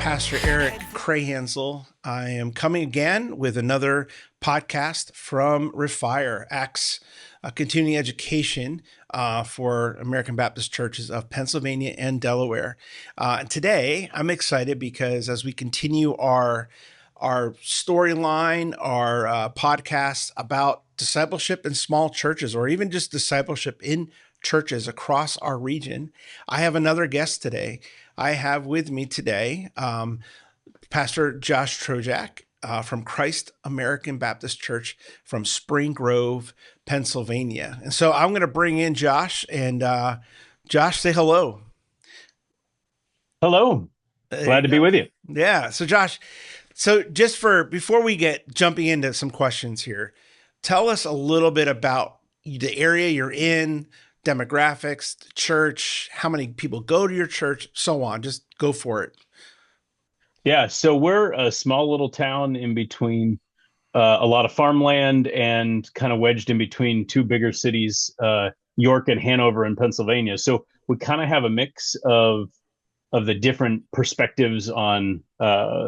Pastor Eric Krahansel. I am coming again with another podcast from Refire, Acts Continuing Education for American Baptist Churches of Pennsylvania and Delaware. And today, I'm excited because as we continue our storyline, our podcast about discipleship in small churches, or even just discipleship in churches across our region, I have another guest today. I have with me today Pastor Josh Trojack from Christ American Baptist Church from Spring Grove, Pennsylvania. And so I'm going to bring in Josh, and Josh, say hello. Hello. Glad to be with you. Yeah. So Josh, before we get jumping into some questions here, tell us a little bit about the area you're in, demographics, the church, how many people go to your church, so on. Just go for it. Yeah, so we're a small little town in between a lot of farmland and kind of wedged in between two bigger cities, York and Hanover in Pennsylvania. So we kind of have a mix of the different perspectives on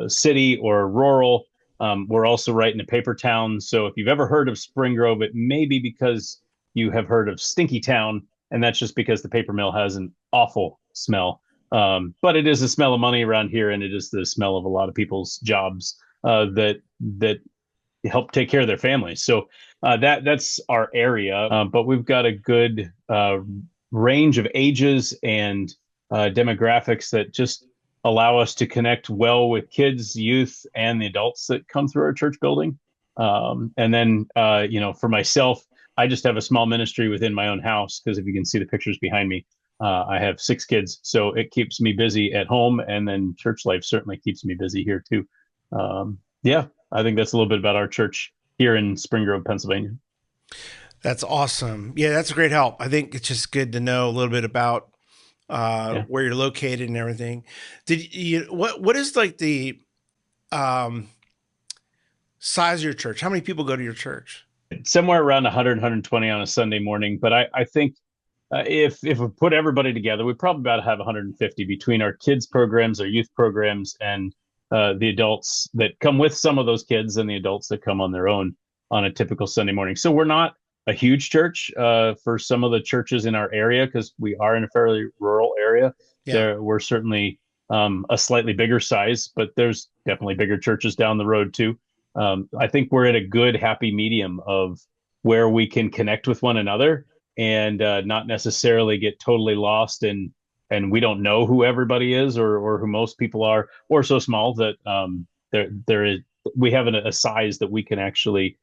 city or rural. We're also right in a paper town. So if you've ever heard of Spring Grove, it may be because you have heard of Stinky Town, and that's just because the paper mill has an awful smell. But it is the smell of money around here, and it is the smell of a lot of people's jobs that help take care of their families. So that's our area. But we've got a good range of ages and demographics that just allow us to connect well with kids, youth, and the adults that come through our church building. And then, for myself, I just have a small ministry within my own house, because if you can see the pictures behind me, I have 6 kids, so it keeps me busy at home, and then church life certainly keeps me busy here too. I think that's a little bit about our church here in Spring Grove, Pennsylvania. That's awesome. Yeah, that's a great help. I think it's just good to know a little bit about where you're located and everything. What is like the size of your church? How many people go to your church? Somewhere around 100, 120 on a Sunday morning. But I think if we put everybody together, we probably about have 150 between our kids programs, our youth programs, and the adults that come with some of those kids, and the adults that come on their own on a typical Sunday morning. So we're not a huge church for some of the churches in our area, because we are in a fairly rural area. Yeah. We're certainly a slightly bigger size, but there's definitely bigger churches down the road too. I think we're at a good, happy medium of where we can connect with one another and not necessarily get totally lost, and we don't know who everybody is or who most people are, or so small that we have a size that we can actually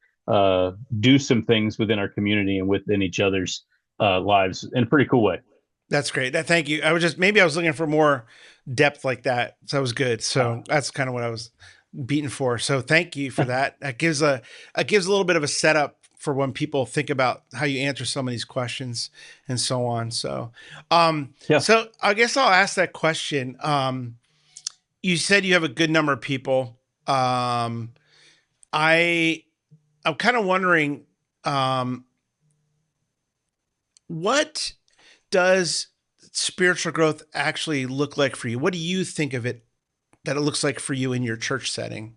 do some things within our community and within each other's lives in a pretty cool way. That's great. Thank you. I was looking for more depth like that. So that was good. So that's kind of what I was beaten for. So thank you for that. That gives a little bit of a setup for when people think about how you answer some of these questions and so on. So, So I guess I'll ask that question. You said you have a good number of people. I'm kind of wondering, what does spiritual growth actually look like for you? What do you think of it that it looks like for you in your church setting?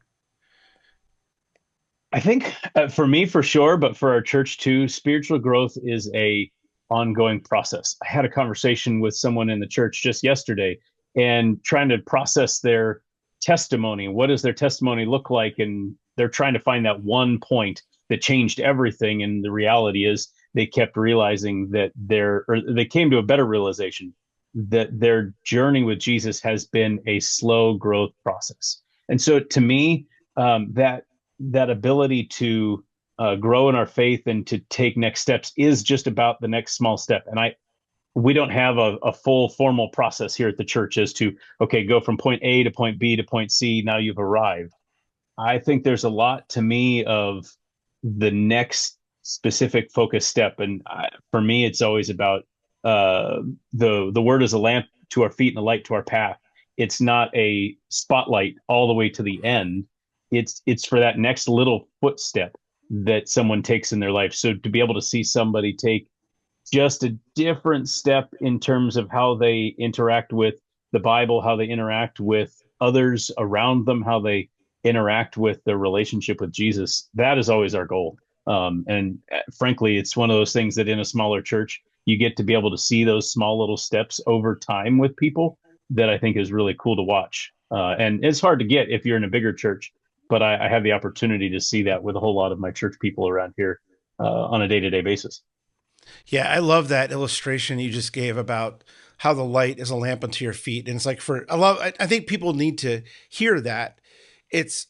I think for me, for sure, but for our church too, spiritual growth is a ongoing process. I had a conversation with someone in the church just yesterday and trying to process their testimony. What does their testimony look like? And they're trying to find that one point that changed everything. And the reality is they kept realizing that they came to a better realization that their journey with Jesus has been a slow growth process. And so to me, that ability to grow in our faith and to take next steps is just about the next small step. And we don't have a full formal process here at the church as to, okay, go from point A to point B to point C, now you've arrived. I think there's a lot to me of the next specific focus step. And for me, it's always about the word is a lamp to our feet and a light to our path. It's not a spotlight all the way to the end. It's for that next little footstep that someone takes in their life. So to be able to see somebody take just a different step in terms of how they interact with the Bible, how they interact with others around them, how they interact with their relationship with Jesus. That is always our goal. And frankly, it's one of those things that in a smaller church, you get to be able to see those small little steps over time with people that I think is really cool to watch. And it's hard to get if you're in a bigger church, but I have the opportunity to see that with a whole lot of my church people around here on a day-to-day basis. Yeah, I love that illustration you just gave about how the light is a lamp unto your feet. And it's like I think people need to hear that. It's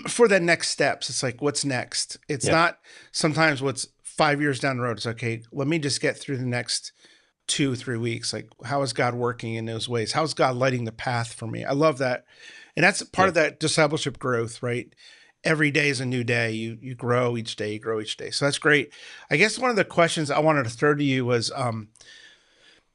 for the next steps. It's like, what's next? It's Yeah. not sometimes what's 5 years down the road. It's okay. Let me just get through the next 2, 3 weeks. Like, how is God working in those ways? How is God lighting the path for me? I love that. And that's part Yeah. of that discipleship growth, right? Every day is a new day. You grow each day, you grow each day. So that's great. I guess one of the questions I wanted to throw to you was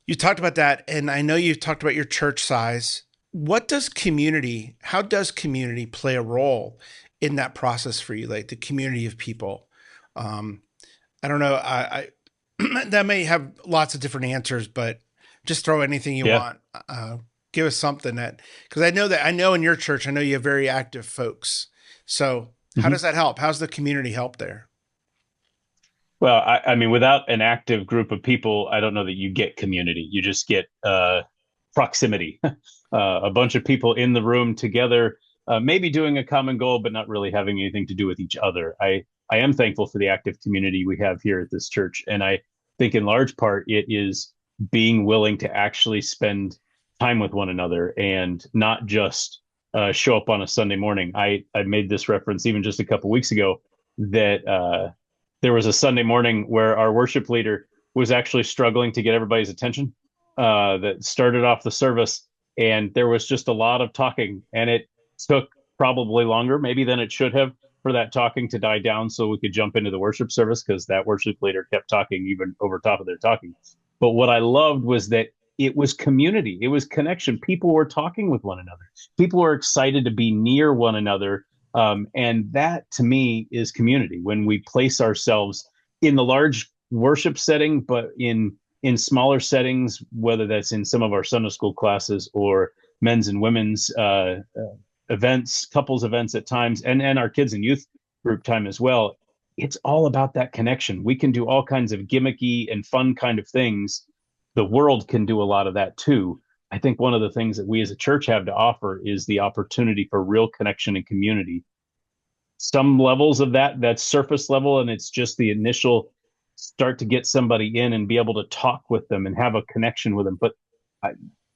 you talked about that, and I know you talked about your church size. How does community play a role in that process for you, like the community of people? Um, I don't know. That may have lots of different answers, but just throw anything you Yeah. want. Give us something because I know in your church, I know you have very active folks. So how Mhm. does that help? How's the community help there? Well, I mean, without an active group of people, I don't know that you get community. You just get proximity, a bunch of people in the room together, maybe doing a common goal, but not really having anything to do with each other. I am thankful for the active community we have here at this church, and I think in large part it is being willing to actually spend time with one another and not just show up on a Sunday morning. I made this reference even just a couple weeks ago that. There was a Sunday morning where our worship leader was actually struggling to get everybody's attention. That started off the service, and there was just a lot of talking, and it took probably longer, maybe than it should have, for that talking to die down, so we could jump into the worship service because that worship leader kept talking even over top of their talking. But what I loved was that it was community, it was connection. People were talking with one another. People were excited to be near one another, and that to me is community when we place ourselves in the large worship setting, but in smaller settings, whether that's in some of our Sunday school classes or men's and women's events, couples events at times, and our kids and youth group time as well. It's all about that connection. We can do all kinds of gimmicky and fun kind of things. The world can do a lot of that too. I think one of the things that we as a church have to offer is the opportunity for real connection and community. Some levels of that's surface level, and it's just the initial start to get somebody in and be able to talk with them and have a connection with them. But I,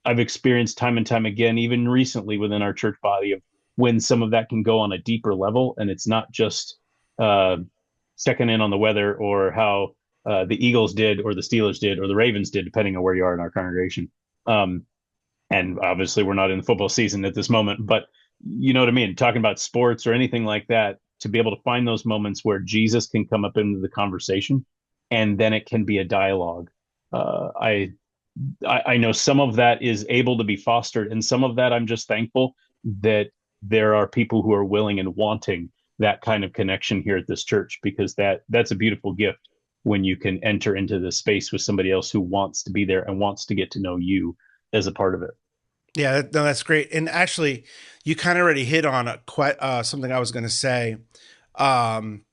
I've experienced time and time again, even recently within our church body, of when some of that can go on a deeper level, and it's not just uh, checking in on the weather or how the Eagles did or the Steelers did or the Ravens did, depending on where you are in our congregation. Um, and obviously we're not in the football season at this moment, but you know what I mean? Talking about sports or anything like that, to be able to find those moments where Jesus can come up into the conversation and then it can be a dialogue. I know some of that is able to be fostered, and some of that I'm just thankful that there are people who are willing and wanting that kind of connection here at this church, because that's a beautiful gift when you can enter into the space with somebody else who wants to be there and wants to get to know you as a part of it. Yeah, no, that's great. And actually, you kind of already hit on something I was going to say. Um,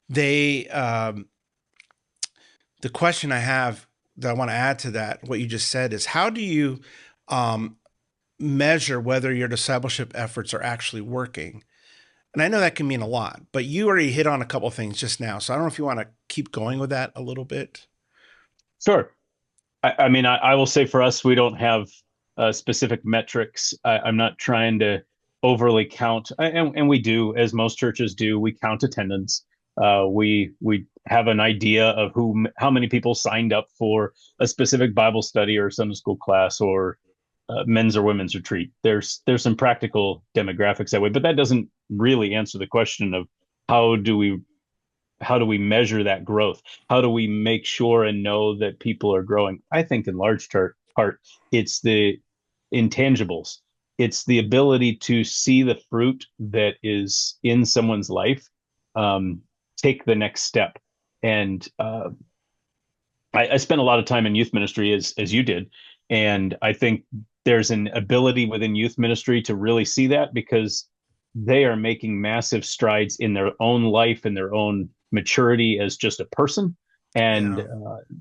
they the question I have that I want to add to that, what you just said, is how do you um, measure whether your discipleship efforts are actually working? And I know that can mean a lot, but you already hit on a couple of things just now. So I don't know if you want to keep going with that a little bit. Sure. I mean, I will say for us, we don't have specific metrics. I'm not trying to overly count, and we do, as most churches do, we count attendance. We have an idea of how many people signed up for a specific Bible study or Sunday school class or men's or women's retreat. There's some practical demographics that way, but that doesn't really answer the question of how do we how do we measure that growth? How do we make sure and know that people are growing? I think in large part, it's the intangibles. It's the ability to see the fruit that is in someone's life, um, take the next step. And I spent a lot of time in youth ministry as you did, and I think there's an ability within youth ministry to really see that because they are making massive strides in their own life and their own maturity as just a person, and Yeah.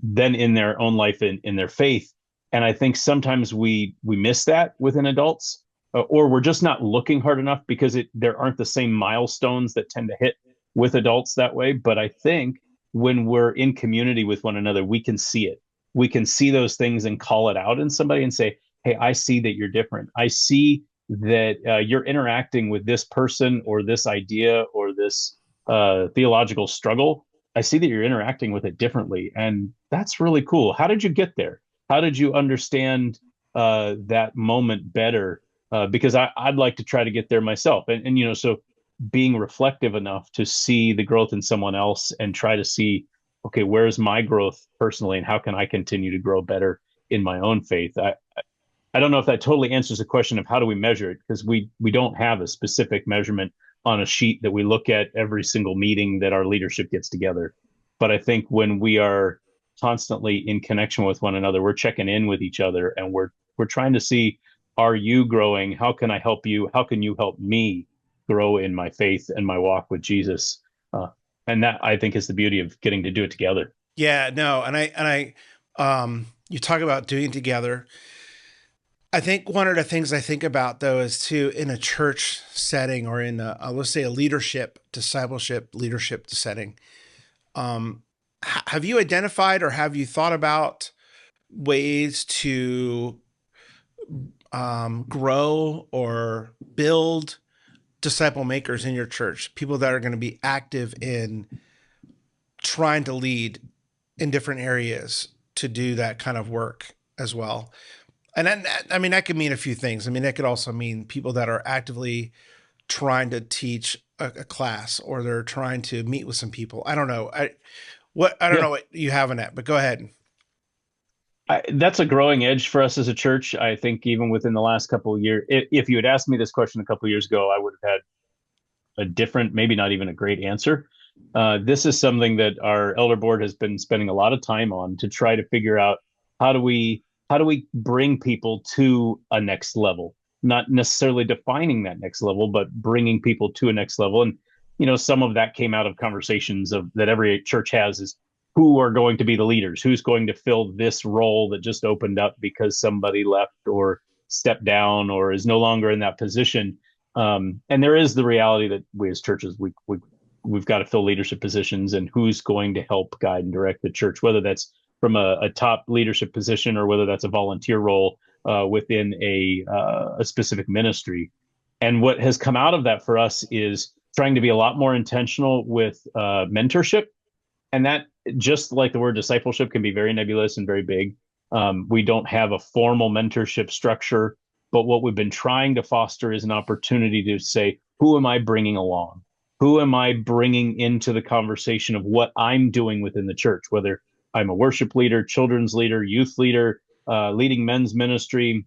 then in their own life in their faith. And I think sometimes we miss that within adults, or we're just not looking hard enough because there aren't the same milestones that tend to hit with adults that way. But I think when we're in community with one another, we can see it. We can see those things and call it out in somebody and say, hey, I see that you're different. I see that you're interacting with this person or this idea or this theological struggle. I see that you're interacting with it differently. And that's really cool. How did you get there? How did you understand that moment better? Because I'd like to try to get there myself. And, so being reflective enough to see the growth in someone else and try to see, okay, where's my growth personally and how can I continue to grow better in my own faith? I don't know if that totally answers the question of how do we measure it, because we don't have a specific measurement on a sheet that we look at every single meeting that our leadership gets together. But I think when we are constantly in connection with one another, we're checking in with each other and we're trying to see, are you growing? How can I help you? How can you help me grow in my faith and my walk with Jesus? And that I think is the beauty of getting to do it together. Yeah, no, you talk about doing it together. I think one of the things I think about though is too in a church setting or in let's say a leadership, discipleship, leadership setting. Have you identified or have you thought about ways to grow or build disciple makers in your church? People that are going to be active in trying to lead in different areas to do that kind of work as well. And then, I mean, that could mean a few things. I mean, that could also mean people that are actively trying to teach a class or they're trying to meet with some people. I don't know. I don't Yeah. know what you have in that, but go ahead. That's a growing edge for us as a church. I think even within the last couple of years, if you had asked me this question a couple of years ago, I would have had a different, maybe not even a great answer. This is something that our elder board has been spending a lot of time on to try to figure out how do we bring people to a next level, not necessarily defining that next level, but bringing people to a next level. And some of that came out of conversations of that every church has is who are going to be the leaders, who's going to fill this role that just opened up because somebody left or stepped down or is no longer in that position. And there is the reality that we as churches, we've got to fill leadership positions, and who's going to help guide and direct the church, whether that's from a top leadership position or whether that's a volunteer role within a specific ministry. And what has come out of that for us is trying to be a lot more intentional with mentorship. And that, just like the word discipleship, can be very nebulous and very big. We don't have a formal mentorship structure, but what we've been trying to foster is an opportunity to say, who am I bringing along? Who am I bringing into the conversation of what I'm doing within the church, whether I'm a worship leader, children's leader, youth leader, leading men's ministry,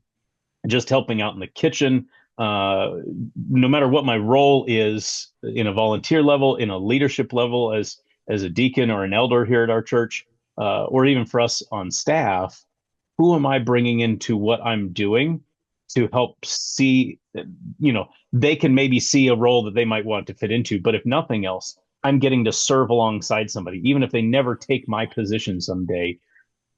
just helping out in the kitchen. No matter what my role is in a volunteer level, in a leadership level, as a deacon or an elder here at our church, or even for us on staff, who am I bringing into what I'm doing to help see, they can maybe see a role that they might want to fit into. But if nothing else, I'm getting to serve alongside somebody, even if they never take my position someday,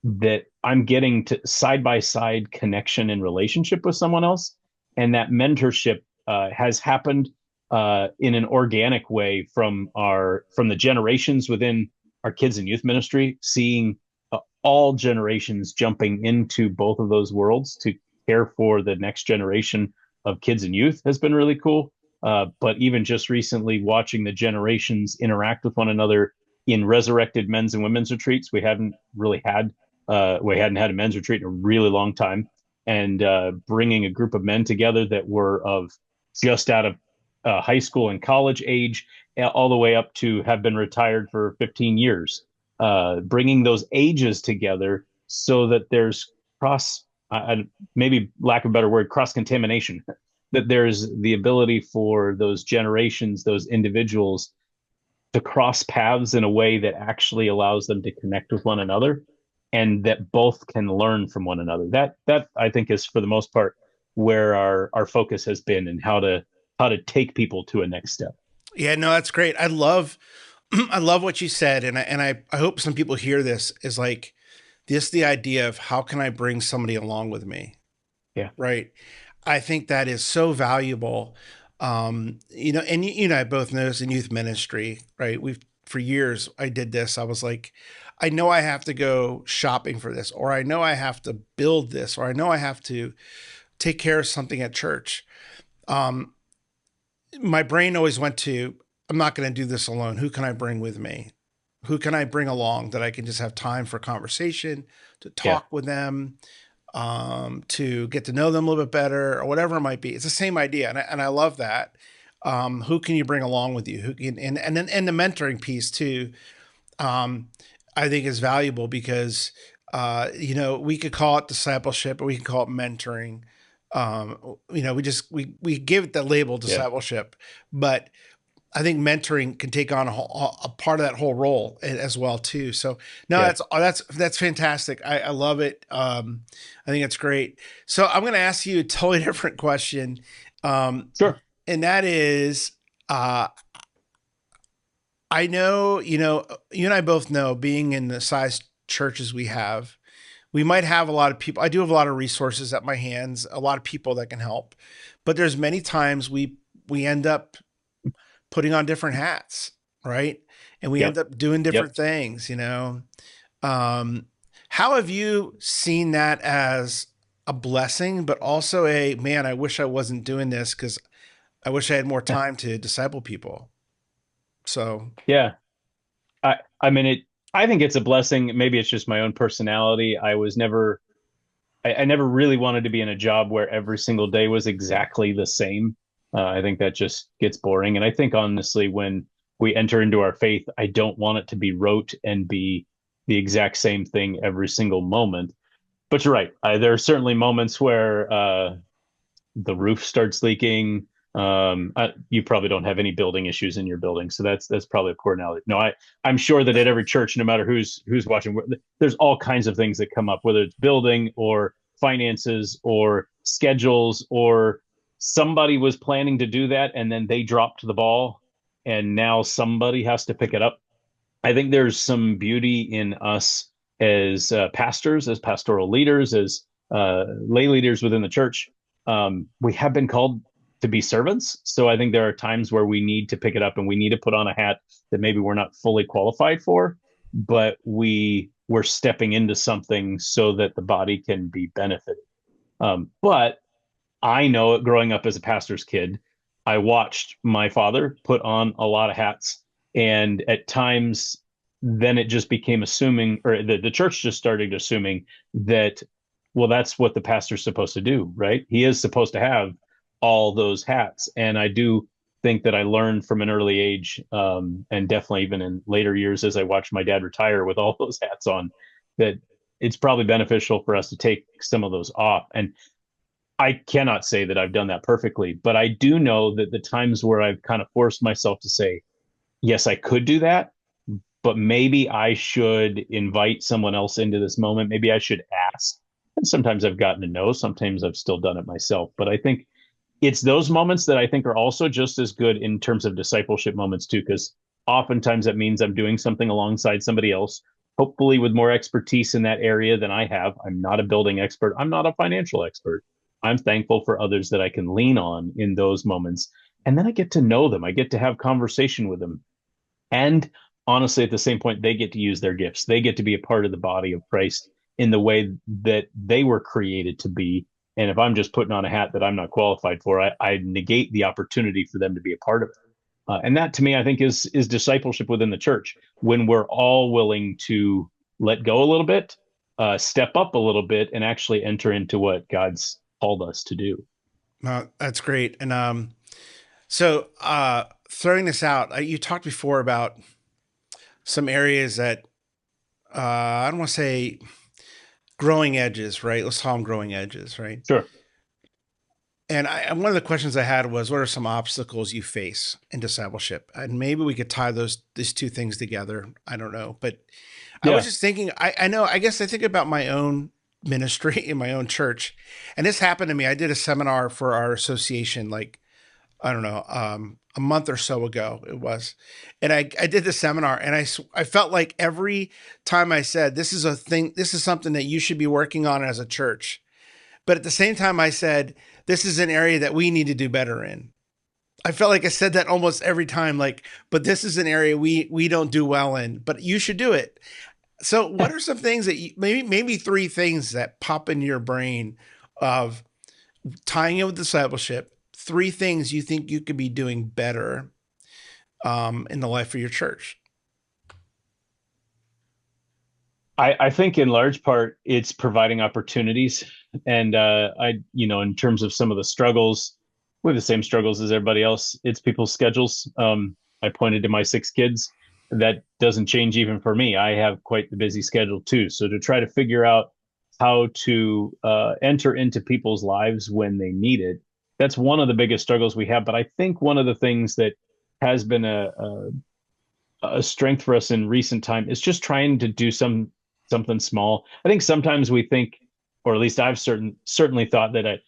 that I'm getting to side by side connection and relationship with someone else. And that mentorship has happened in an organic way from the generations within our kids and youth ministry, seeing all generations jumping into both of those worlds to care for the next generation of kids and youth has been really cool. But even just recently, watching the generations interact with one another in resurrected men's and women's retreats, we hadn't had a men's retreat in a really long time, and bringing a group of men together that were of just out of high school and college age, all the way up to have been retired for 15 years, bringing those ages together so that there's cross, maybe lack of a better word, cross contamination, that there's the ability for those generations, those individuals to cross paths in a way that actually allows them to connect with one another. and that both can learn from one another. That I think is for the most part where our focus has been, and how to take people to a next step. Yeah, no, that's great. I love I love what you said, and I hope some people hear this is like this the idea of how can I bring somebody along with me, Yeah. right? I think that is so valuable. And you and I both know this in youth ministry, right? We've for years I did this. I was like, I know I have to go shopping for this, or I know I have to build this, or I know I have to take care of something at church. Um, my brain always went to, I'm not going to do this alone. Who can I bring with me? Who can I bring along that I can just have time for conversation, to Yeah. talk with them, to get to know them a little bit better, or whatever it might be. It's the same idea, and I love that. Who can you bring along with you? Who can, and then and the mentoring piece too. Um, I think is valuable because we could call it discipleship, or we can call it mentoring. We give it the label Yeah. discipleship, but I think mentoring can take on a part of that whole role as well too. So no, Yeah. that's fantastic. I love it. I think it's great. So I'm going to ask you a totally different question, um, Sure. and that is, uh, I know you and I both know, being in the size churches we have, we might have a lot of people. I do have a lot of resources at my hands, a lot of people that can help, but there's many times we end up putting on different hats, right? And we end Yep. up doing Yep. different things. Um, how have you seen that as a blessing, but also a man, I wish I wasn't doing this because I wish I had more time to disciple people. So, Yeah. I mean it I think it's a blessing. Maybe it's just my own personality. I never really wanted to be in a job where every single day was exactly the same. I think that just gets boring. And I think honestly, when we enter into our faith, I don't want it to be rote and be the exact same thing every single moment. But you're right. There are certainly moments where the roof starts leaking. You probably don't have any building issues in your building, so that's probably a poor analogy. No, I'm sure that at every church, no matter who's watching, there's all kinds of things that come up, whether it's building or finances or schedules, or somebody was planning to do that and then they dropped the ball, and now somebody has to pick it up. I think there's some beauty in us as pastors, as pastoral leaders, as lay leaders within the church. We have been called to be servants. So I think there are times where we need to pick it up and we need to put on a hat that maybe we're not fully qualified for, but we're stepping into something so that the body can be benefited. But I know it, growing up as a pastor's kid, I watched my father put on a lot of hats. And at times, then it just became assuming, or the church just started assuming that, well, that's what the pastor's supposed to do, right? He is supposed to have all those hats. And I do think that I learned from an early age, and definitely even in later years as I watched my dad retire with all those hats on, that it's probably beneficial for us to take some of those off. And I cannot say that I've done that perfectly, but I do know that the times where I've kind of forced myself to say, yes, I could do that, but maybe I should invite someone else into this moment. Maybe I should ask. And sometimes I've gotten to know, sometimes I've still done it myself. But I think it's those moments that I think are also just as good in terms of discipleship moments, too, because oftentimes that means I'm doing something alongside somebody else, hopefully with more expertise in that area than I have. I'm not a building expert, I'm not a financial expert. I'm thankful for others that I can lean on in those moments. And then I get to know them, I get to have conversation with them. And honestly, at the same point, they get to use their gifts. They get to be a part of the body of Christ in the way that they were created to be. And if I'm just putting on a hat that I'm not qualified for, I negate the opportunity for them to be a part of it. And that, to me, I think is discipleship within the church, when we're all willing to let go a little bit, step up a little bit, and actually enter into what God's called us to do. no, that's great. And throwing this out, you talked before about some areas that I don't want to say growing edges, right? Let's call them growing edges, right? Sure. And one of the questions I had was, what are some obstacles you face in discipleship? And maybe we could tie these two things together. I don't know, but I was Yeah. just thinking. I know. I guess I think about my own ministry in my own church, and this happened to me. I did a seminar for our association, like I don't know, a month or so ago it was, and I did the seminar, and I felt like every time I said this is a thing, this is something that you should be working on as a church, but at the same time I said this is an area that we need to do better in. I felt like I said that almost every time, like, but this is an area we don't do well in, but you should do it. So, what are some things that maybe three things that pop into your brain of tying it with discipleship? Three things you think you could be doing better in the life of your church. I think in large part it's providing opportunities. And in terms of some of the struggles, we have the same struggles as everybody else. It's people's schedules. I pointed to my 6 kids. That doesn't change even for me. I have quite the busy schedule too. So to try to figure out how to enter into people's lives when they need it, that's one of the biggest struggles we have. But I think one of the things that has been a strength for us in recent time is just trying to do something small. I think sometimes we think, or at least I've certainly thought that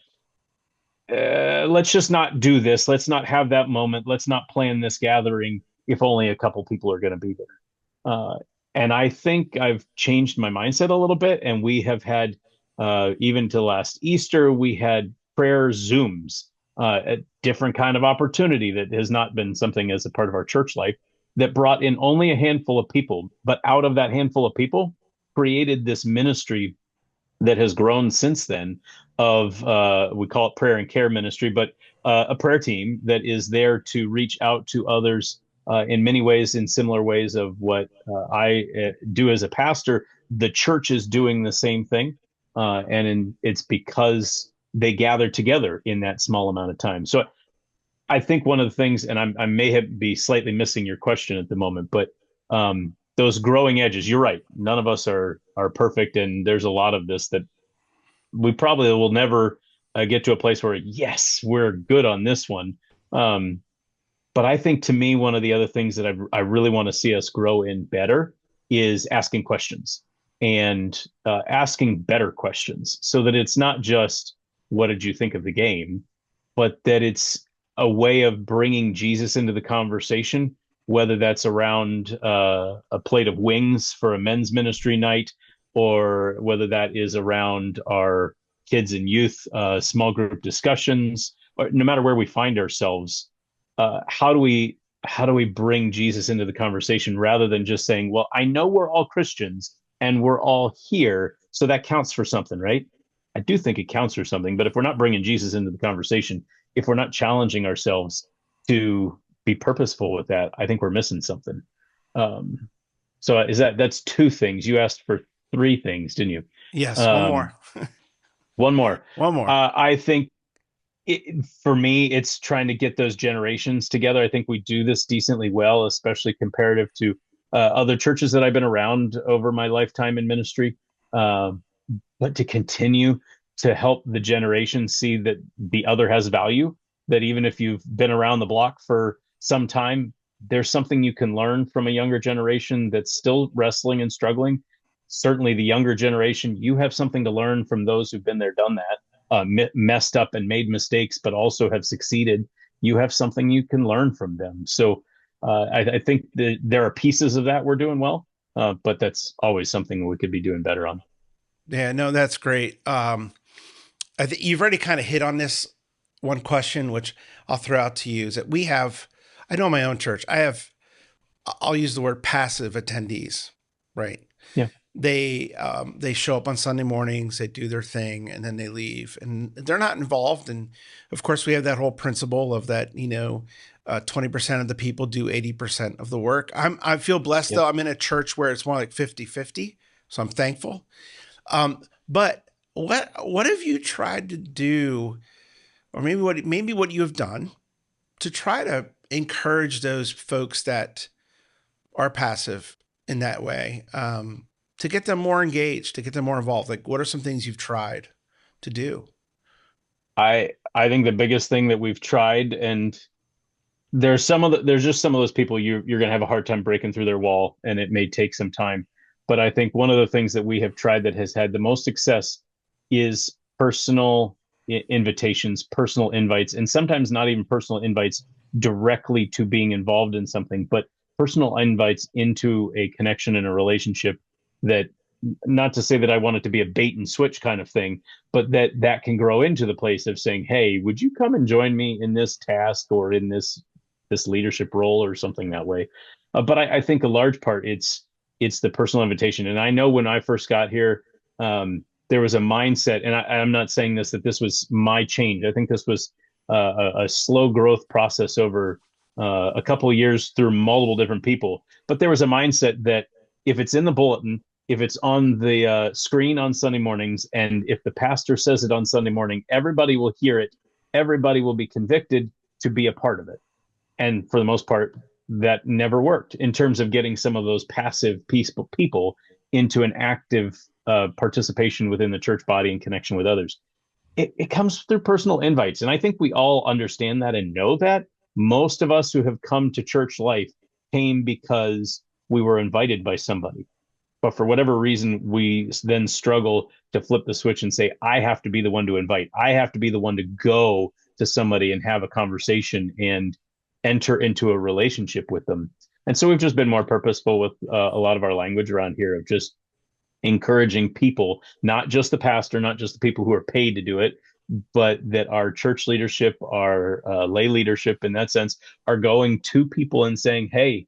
let's just not do this. Let's not have that moment. Let's not plan this gathering if only a couple people are going to be there. And I think I've changed my mindset a little bit. And we have had, even to last Easter, we had prayer Zooms, a different kind of opportunity that has not been something as a part of our church life that brought in only a handful of people. But out of that handful of people, created this ministry that has grown since then of we call it prayer and care ministry, but a prayer team that is there to reach out to others in many ways, in similar ways of what I do as a pastor. The church is doing the same thing, it's because they gather together in that small amount of time. So I think one of the things, and I may be slightly missing your question at the moment, but those growing edges, you're right. None of us are perfect, and there's a lot of this that we probably will never get to a place where yes, we're good on this one. Um, but I think to me, one of the other things that I really want to see us grow in better is asking questions and asking better questions, so that it's not just what did you think of the game, but that it's a way of bringing Jesus into the conversation, whether that's around a plate of wings for a men's ministry night, or whether that is around our kids and youth small group discussions, or no matter where we find ourselves, how do we bring Jesus into the conversation rather than just saying, well, I know we're all Christians and we're all here, so that counts for something, right? I do think it counts for something, but if we're not bringing Jesus into the conversation, if we're not challenging ourselves to be purposeful with that, I think we're missing something. Um, so that's two things. You asked for three things, didn't you? Yes, one Um, more. one more. One more. I think for me, it's trying to get those generations together. I think we do this decently well, especially comparative to other churches that I've been around over my lifetime in ministry. Um, but to continue to help the generation see that the other has value, that even if you've been around the block for some time, there's something you can learn from a younger generation that's still wrestling and struggling. Certainly, the younger generation, you have something to learn from those who've been there, done that, messed up and made mistakes, but also have succeeded. You have something you can learn from them. So I think there are pieces of that we're doing well, but that's always something we could be doing better on. Yeah, no, that's great. I think you've already kind of hit on this one question, which I'll throw out to you is that I know my own church, I'll use the word passive attendees, right? Yeah. They show up on Sunday mornings, they do their thing, and then they leave, and they're not involved. And of course, we have that whole principle of that, 20% of the people do 80% of the work. I feel blessed Yep. though. I'm in a church where it's more like 50-50, so I'm thankful. But what have you tried to do, or maybe what you have done to try to encourage those folks that are passive in that way, to get them more engaged, to get them more involved? Like, what are some things you've tried to do? I think the biggest thing that we've tried, and there's just some of those people you're going to have a hard time breaking through their wall, and it may take some time. But I think one of the things that we have tried that has had the most success is personal invitations, personal invites, and sometimes not even personal invites directly to being involved in something, but personal invites into a connection and a relationship that, not to say that I want it to be a bait and switch kind of thing, but that can grow into the place of saying, "Hey, would you come and join me in this task or in this leadership role or something that way?" But I think a large part it's the personal invitation. And I know when I first got here, there was a mindset, and I'm not saying this that this was my change. I think this was a slow growth process over a couple of years through multiple different people. But there was a mindset that if it's in the bulletin, if it's on the screen on Sunday mornings, and if the pastor says it on Sunday morning, everybody will hear it. Everybody will be convicted to be a part of it. And for the most part, that never worked in terms of getting some of those passive, peaceful people into an active participation within the church body and connection with others. It comes through personal invites. And I think we all understand that and know that. Most of us who have come to church life came because we were invited by somebody. But for whatever reason, we then struggle to flip the switch and say, I have to be the one to invite. I have to be the one to go to somebody and have a conversation and enter into a relationship with them. And so we've just been more purposeful with a lot of our language around here of just encouraging people, not just the pastor, not just the people who are paid to do it, but that our church leadership, our lay leadership in that sense, are going to people and saying, hey,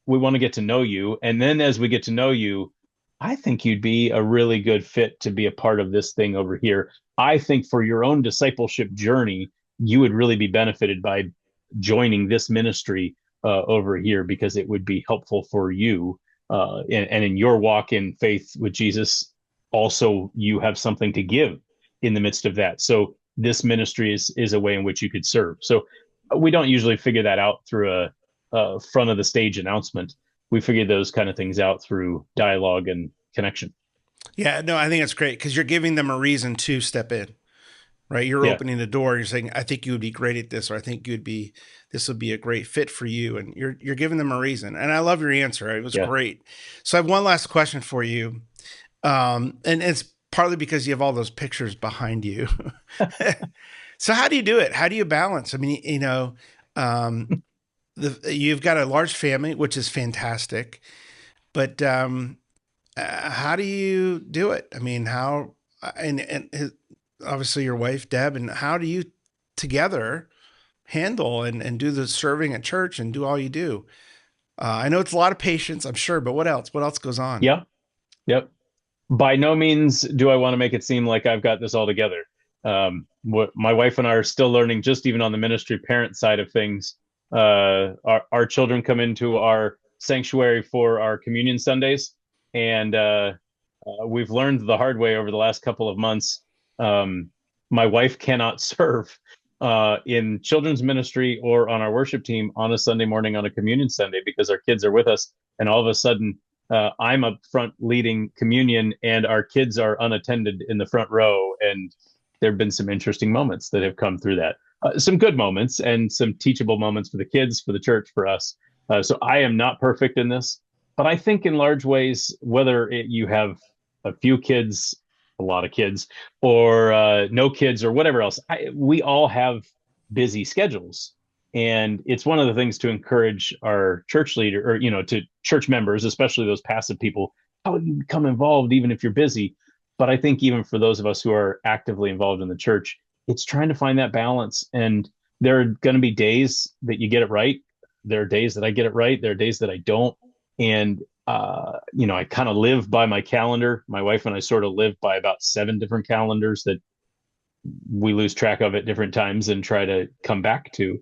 we want to get to know you. And then as we get to know you, I think you'd be a really good fit to be a part of this thing over here. I think for your own discipleship journey, you would really be benefited by joining this ministry over here because it would be helpful for you. And in your walk in faith with Jesus, also you have something to give in the midst of that. So this ministry is a way in which you could serve. So we don't usually figure that out through a front of the stage announcement. We figure those kind of things out through dialogue and connection. Yeah, no, I think it's great because you're giving them a reason to step in, right? You're Yeah, opening the door. You're saying, "I think you would be great at this," or "I think you'd be this would be a great fit for you," and you're giving them a reason. And I love your answer. It was yeah. great. So I have one last question for you, and it's partly because you have all those pictures behind you. So how do you do it? How do you balance? I mean, um, you've got a large family, which is fantastic, but how do you do it? I mean, how and obviously your wife Deb, and how do you together handle and do the serving at church and do all you do? I know it's a lot of patience, I'm sure, but what else? What else goes on? Yep, yep. By no means do I want to make it seem like I've got this all together. What my wife and I are still learning, just even on the ministry parent side of things. Our children come into our sanctuary for our communion Sundays, and we've learned the hard way over the last couple of months. My wife cannot serve in children's ministry or on our worship team on a Sunday morning on a communion Sunday because our kids are with us, and all of a sudden I'm up front leading communion, and our kids are unattended in the front row. And there have been some interesting moments that have come through that. Some good moments and some teachable moments for the kids, for the church, for us. So I am not perfect in this, but I think in large ways, whether you have a few kids, a lot of kids, or no kids, or whatever else, we all have busy schedules. And it's one of the things to encourage our church leader, or to church members, especially those passive people, how you become involved even if you're busy. But I think even for those of us who are actively involved in the church, it's trying to find that balance. And there are going to be days that you get it right. There are days that I get it right. There are days that I don't. And I kind of live by my calendar. My wife and I sort of live by about 7 different calendars that we lose track of at different times and try to come back to.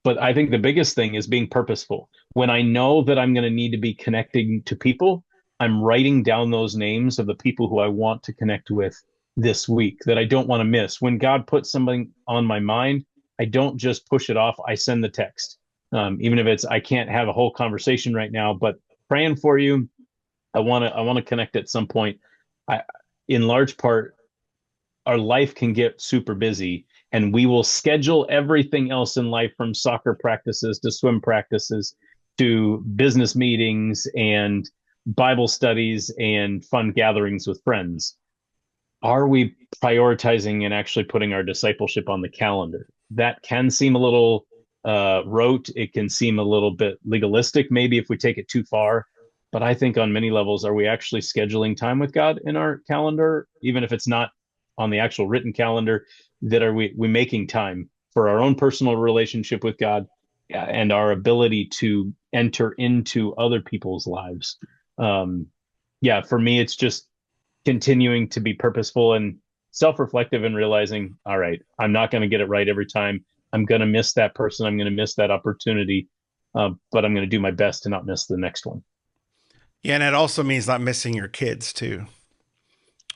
But I think the biggest thing is being purposeful. When I know that I'm going to need to be connecting to people, I'm writing down those names of the people who I want to connect with this week that I don't want to miss. When God puts something on my mind, I don't just push it off. I send the text. Even if I can't have a whole conversation right now, but praying for you. I want to connect at some point. In large part, our life can get super busy, and we will schedule everything else in life, from soccer practices to swim practices to business meetings and Bible studies and fun gatherings with friends. Are we prioritizing and actually putting our discipleship on the calendar? That can seem a little rote. It can seem a little bit legalistic, maybe, if we take it too far. But I think on many levels, are we actually scheduling time with God in our calendar, even if it's not on the actual written calendar? That are we making time for our own personal relationship with God, and our ability to enter into other people's lives? Yeah, for me, it's just continuing to be purposeful and self-reflective and realizing, all right, I'm not going to get it right every time. I'm going to miss that person. I'm going to miss that opportunity, but I'm going to do my best to not miss the next one. Yeah, and it also means not missing your kids too,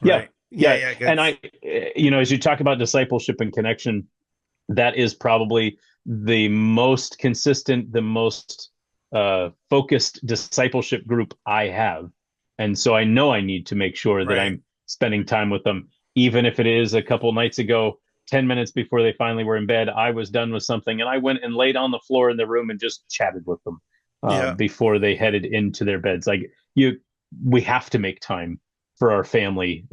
Yeah, right? Yeah, yeah. yeah, good. And as you talk about discipleship and connection, that is probably the most consistent, the most focused discipleship group I have. And so I know I need to make sure that Right. I'm spending time with them, even if it is a couple nights ago, 10 minutes before they finally were in bed, I was done with something and I went and laid on the floor in the room and just chatted with them Yeah. before they headed into their beds. We have to make time for our family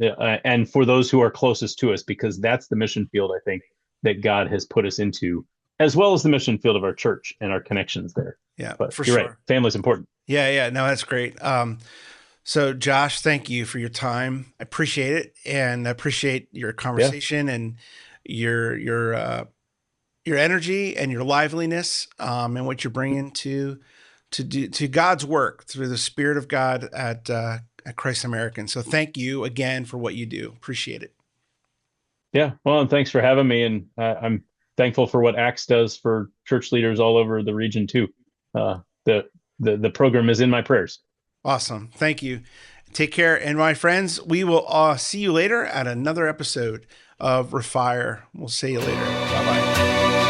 and for those who are closest to us, because that's the mission field, I think, that God has put us into, as well as the mission field of our church and our connections there. Yeah, But for you're right, sure. family's important. Yeah, yeah. No, that's great. So Josh, thank you for your time. I appreciate it, and I appreciate your Yeah, conversation and your energy and your liveliness, and what you're bringing to God's work through the Spirit of God at Christ American. So thank you again for what you do. Appreciate it. yeah. Well, and thanks for having me. And I'm thankful for what Acts does for church leaders all over the region too. Uh, the the program is in my prayers. Awesome. Thank you. Take care. And my friends, we will see you later at another episode of Refire. We'll see you later. Bye bye.